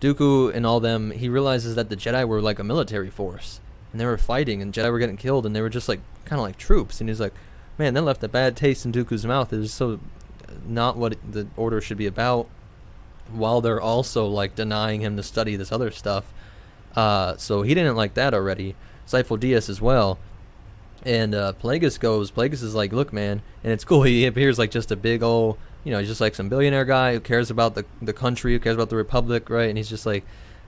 Dooku and all them, he realizes that the Jedi were like a military force, and they were fighting, and Jedi were getting killed, and they were just like kind of like troops. And he's like, man, that left a bad taste in Dooku's mouth. It was so not what the Order should be about, while they're also like denying him to study this other stuff. So he didn't like that already. Sifo Dyas as well. And Plagueis is like, look, man, and it's cool. He appears like just a big old, he's just like some billionaire guy who cares about the country, who cares about the Republic, right? And he's just like,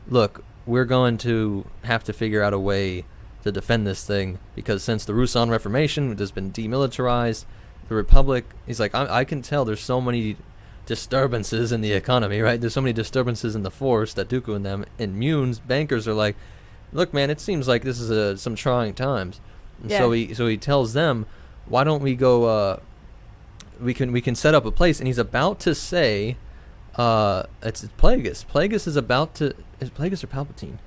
look, we're going to have to figure out a way to defend this thing, because since the Rusan Reformation has been demilitarized, the Republic, he's like, I can tell there's so many disturbances in the economy, right? There's so many disturbances in the Force that Dooku and them and Mune's bankers are like, look, man, it seems like this is some trying times. And so he tells them, why don't we go, we can set up a place. And he's about to say, it's Plagueis. Plagueis is about to, is Plagueis or Palpatine?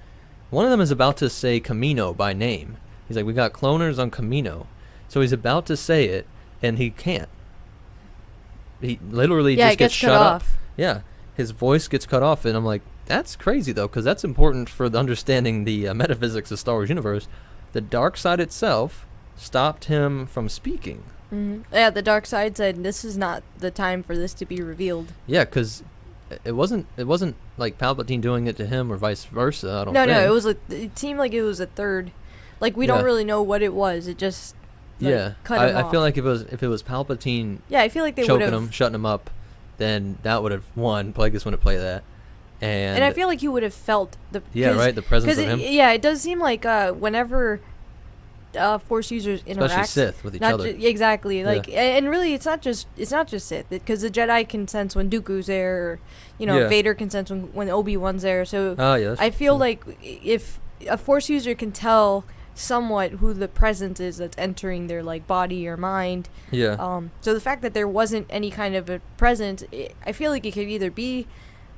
One of them is about to say Kamino by name. He's like, we got cloners on Kamino. So he's about to say it, and he can't. He literally just gets shut up. Yeah, his voice gets cut off, and I'm like, that's crazy, though, because that's important for the understanding the metaphysics of Star Wars universe. The dark side itself stopped him from speaking. Mm-hmm. Yeah, the dark side said this is not the time for this to be revealed. Yeah, because it wasn't like Palpatine doing it to him or vice versa. I don't think. No, it seemed like it was a third. Like we don't really know what it was. It just cut him off. I feel like if it was Palpatine, I feel like they choking him, shutting him up, then that would have won. Plagueis wouldn't play that. And I feel like he would have felt the the presence of him. It does seem like whenever Force users interact, especially Sith with each other. Exactly, like, and really, it's not just Sith, because the Jedi can sense when Dooku's there, or Vader can sense when Obi-Wan's there. So I feel like if a Force user can tell somewhat who the presence is that's entering their like body or mind. So the fact that there wasn't any kind of a presence, I feel like it could either be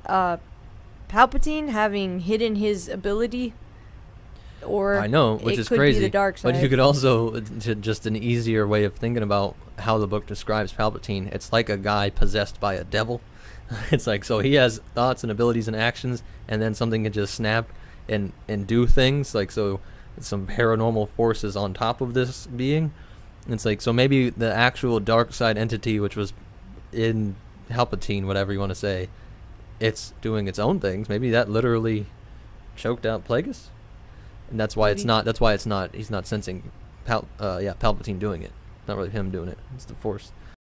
Palpatine having hidden his ability, or I know, which it is could crazy. Be the dark side. But you could also, just an easier way of thinking about how the book describes Palpatine, it's like a guy possessed by a devil. It's like, so he has thoughts and abilities and actions, and then something can just snap and do things. Like, so some paranormal forces on top of this being. It's like, so maybe the actual dark side entity, which was in Palpatine, whatever you want to say, it's doing its own things. Maybe that literally choked out Plagueis, and that's why it's not. He's not sensing Palpatine doing it. Not really him doing it. It's the Force.